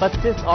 25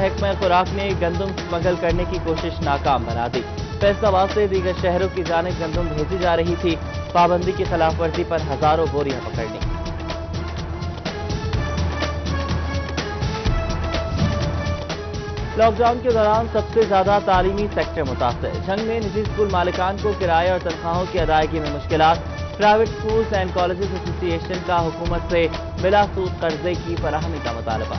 محکمہ خوراک نے گندم اسمگل کرنے کی کوشش ناکام بنا دی۔ فیصل آباد سے دیگر شہروں کی جانب گندم بھیجی جا رہی تھی، پابندی کی خلاف ورزی پر ہزاروں بوریاں پکڑ لیں۔ لاک ڈاؤن کے دوران سب سے زیادہ تعلیمی سیکٹر متاثر، جھنگ میں نجی اسکول مالکان کو کرایہ اور تنخواہوں کی ادائیگی میں مشکلات، پرائیویٹ اسکولز اینڈ کالجز ایسوسی ایشن کا حکومت سے بلا سود قرضے کی فراہمی کا مطالبہ۔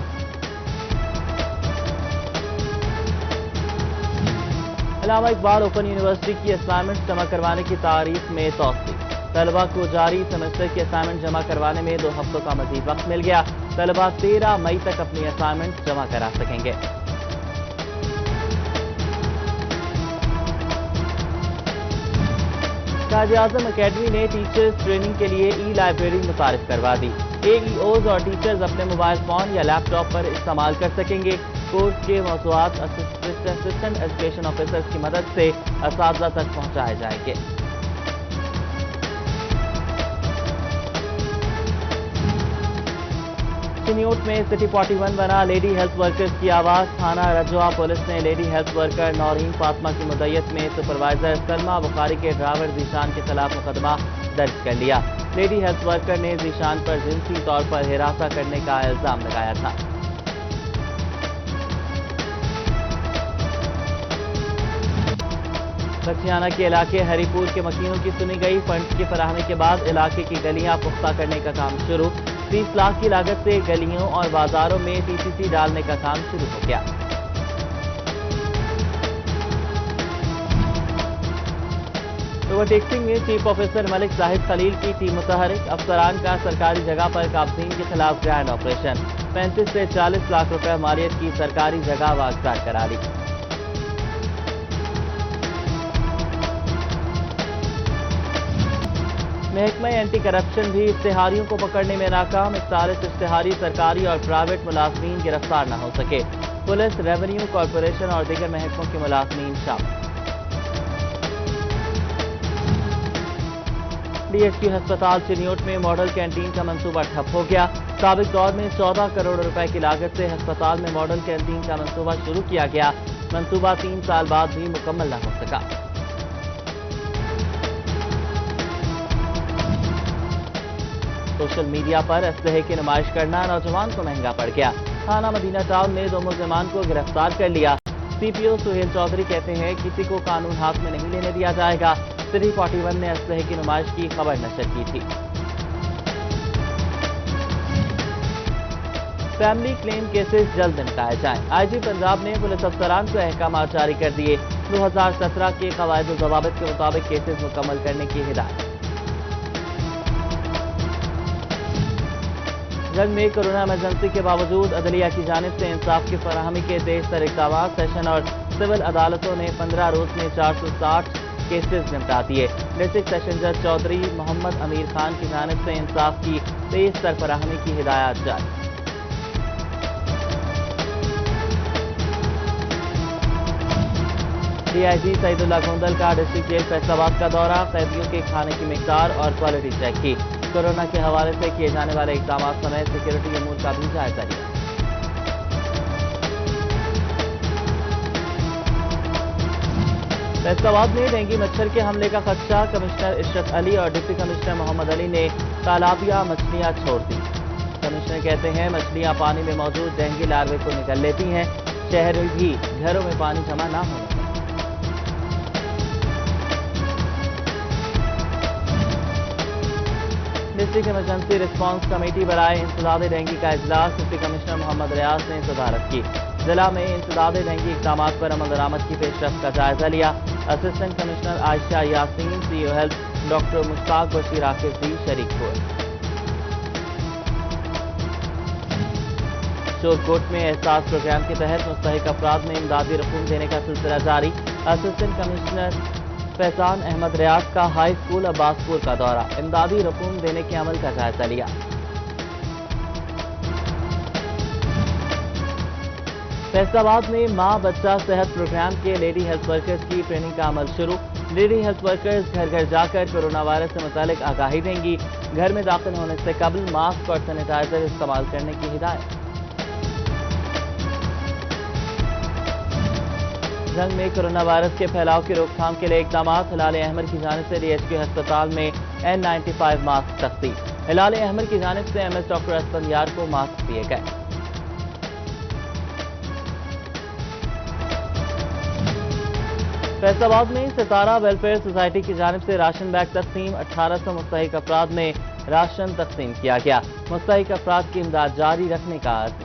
علامہ اقبال اوپن یونیورسٹی کی اسائنمنٹ جمع کروانے کی تاریخ میں توسیع، طلبہ کو جاری سیمسٹر کی اسائنمنٹ جمع کروانے میں 2 ہفتوں کا مزید وقت مل گیا، طلبہ 13 مئی تک اپنی اسائنمنٹ جمع کرا سکیں گے۔ قائد اعظم اکیڈمی نے ٹیچرز ٹریننگ کے لیے ای لائبریری متعارف کروا دی، اے ای اوز اور ٹیچرز اپنے موبائل فون یا لیپ ٹاپ پر استعمال کر سکیں گے، کورس کے موضوعات اسسٹنٹ ایجوکیشن آفیسرز کی مدد سے اساتذہ تک پہنچائے جائیں گے۔ چنیوٹ میں سٹی 41 بنا لیڈی ہیلتھ ورکرز کی آواز، تھانہ رجوہ پولیس نے lady health worker Noreen Fatima کی مدعیت میں سپروائزر سلمہ بخاری کے ڈرائیور ذیشان کے خلاف مقدمہ درج کر لیا۔ لیڈی ہیلتھ ورکر نے ذیشان پر جنسی طور پر ہراساں کرنے کا الزام لگایا تھا۔ بچیانہ کے علاقے ہری پور کے مکینوں کی سنی گئی، فنڈز کی فراہمی کے بعد علاقے کی گلیاں پختہ کرنے کا کام شروع، 30 لاکھ کی لاگت سے گلیوں اور بازاروں میں پی سی سی ڈالنے کا کام شروع ہو گیا۔ اوور ٹیکسنگ میں چیف آفیسر ملک زاہد خلیل کی ٹیم متحرک، افسران کا سرکاری جگہ پر قابضین کے خلاف گرینڈ آپریشن، 35 سے 40 لاکھ روپے مالیت کی سرکاری جگہ واگزار کرا لی۔ محکمہ اینٹی کرپشن بھی اشتہاریوں کو پکڑنے میں ناکام، 41 اشتہاری سرکاری اور پرائیویٹ ملازمین گرفتار نہ ہو سکے، پولیس، ریونیو، کارپوریشن اور دیگر محکموں کے ملازمین شامل۔ ڈی ایچ کیو ہسپتال چنیوٹ میں ماڈل کینٹین کا منصوبہ ٹھپ ہو گیا، سابق دور میں 14 کروڑ روپے کی لاگت سے ہسپتال میں ماڈل کینٹین کا منصوبہ شروع کیا گیا، منصوبہ 3 سال بعد بھی مکمل نہ ہو سکا۔ سوشل میڈیا پر اسلحے کی نمائش کرنا نوجوان کو مہنگا پڑ گیا، تھانہ مدینہ ٹاؤن نے 2 ملزمان کو گرفتار کر لیا، سی پی او سہیل چودھری کہتے ہیں کسی کو قانون ہاتھ میں نہیں لینے دیا جائے گا، سٹی 41 نے اسلحے کی نمائش کی خبر نشر کی تھی۔ فیملی کلیم کیسز جلد نمٹائے جائیں، آئی جی پنجاب نے پولیس افسران کو احکامات جاری کر دیے، 2017 کے قواعد و ضوابط کے مطابق کیسز مکمل کرنے کی ہدایت۔ جنگ میں کورونا ایمرجنسی کے باوجود عدلیہ کی جانب سے انصاف کی فراہمی کے تیز تر اقدامات، سیشن اور سول عدالتوں نے 15 روز میں 460 کیسز نمٹا دیے، ڈسٹرکٹ سیشن جج چودھری محمد امیر خان کی جانب سے انصاف کی تیز تر فراہمی کی ہدایات جاری۔ ڈی آئی جی سعید اللہ گوندل کا ڈسٹرکٹ جیل فیصل آباد کا دورہ، قیدیوں کے کھانے کی مقدار اور کوالٹی چیک کی، کورونا کے حوالے سے کیے جانے والے اقدامات سمیت سیکورٹی امور کا بھی جائزہ لیا۔ فیصل آباد میں ڈینگی مچھر کے حملے کا خدشہ، کمشنر اشرف علی اور ڈپٹی کمشنر محمد علی نے تالابیہ مچھلیاں چھوڑ دی، کمشنر کہتے ہیں مچھلیاں پانی میں موجود ڈینگی لاروے کو نکل لیتی ہیں، شہر بھی گھروں میں پانی جمع نہ ہونے دیں۔ ڈسٹرکٹ ایمرجنسی ریسپانس کمیٹی برائے انسداد ڈینگی کا اجلاس، ڈپٹی کمشنر محمد ریاض نے صدارت کی، ضلع میں انسداد ڈینگی اقدامات پر عمل درآمد کی پیش رفت کا جائزہ لیا، اسسٹنٹ کمشنر عائشہ یاسین، سی او ہیلتھ ڈاکٹر مشتاق بشیر حافظ بھی شریک ہوئے۔ شورکوٹ میں احساس پروگرام کے تحت مستحق افراد میں امدادی رقوم دینے کا سلسلہ جاری، اسسٹنٹ کمشنر فیضان احمد ریاض کا ہائی اسکول عباس پور کا دورہ، امدادی رقوم دینے کے عمل کا جائزہ لیا۔ فیصل آباد میں ماں بچہ صحت پروگرام کے لیڈی ہیلتھ ورکرز کی ٹریننگ کا عمل شروع، لیڈی ہیلتھ ورکرز گھر گھر جا کر کورونا وائرس سے متعلق آگاہی دیں گی، گھر میں داخل ہونے سے قبل ماسک اور سینیٹائزر استعمال کرنے کی ہدایت۔ جنگ میں کورونا وائرس کے پھیلاؤ کی روک تھام کے لیے اقدامات، ہلال احمر کی جانب سے DHQ ہسپتال میں N95 ماسک تقسیم۔ ہلال احمر کی جانب سے MS ڈاکٹر اسفندیار کو ماسک دیے گئے۔ فیصل آباد میں ستارہ ویلفیئر سوسائٹی کی جانب سے راشن بیگ تقسیم، 1800 مستحق افراد میں راشن تقسیم کیا گیا۔ مستحق افراد کی امداد جاری رکھنے کا عزم۔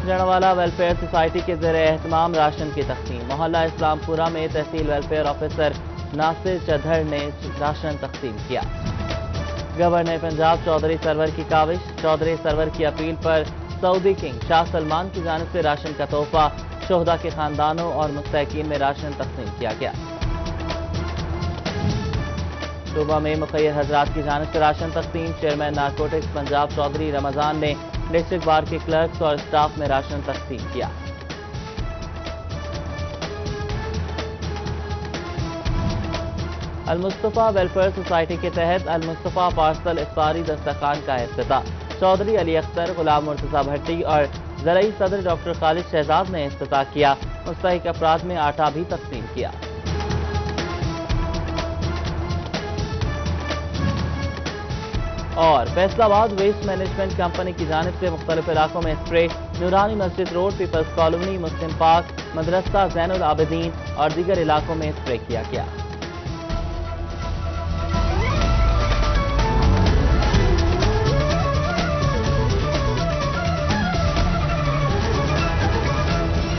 جڑوالا ویلفیئر سوسائٹی کے زیر اہتمام راشن کی تقسیم، محلہ اسلام پورہ میں تحصیل ویلفیئر آفیسر ناصر چدھر نے راشن تقسیم کیا۔ گورنر پنجاب چودھری سرور کی کاوش، چودھری سرور کی اپیل پر سعودی کنگ شاہ سلمان کی جانب سے راشن کا تحفہ، شہداء کے خاندانوں اور مستحقین میں راشن تقسیم کیا گیا۔ صوبہ میں مخیر حضرات کی جانب سے راشن تقسیم، چیئرمین نارکوٹکس پنجاب چودھری رمضان نے ڈسٹرکٹ بار کے کلرکس اور اسٹاف میں راشن تقسیم کیا۔ المصطفیٰ ویلفیئر سوسائٹی کے تحت المصطفیٰ پارسل افطاری دسترخوان کا افتتاح، چودھری علی اختر، غلام مرتضیٰ بھٹی اور زرعی صدر ڈاکٹر خالد شہزاد نے افتتاح کیا۔ مستحق افراد میں آٹا بھی تقسیم کیا۔ اور فیصل آباد ویسٹ مینجمنٹ کمپنی کی جانب سے مختلف علاقوں میں اسپرے، نورانی مسجد روڈ، پیپلز کالونی، مسلم پارک، مدرسہ زین العابدین اور دیگر علاقوں میں اسپرے کیا گیا۔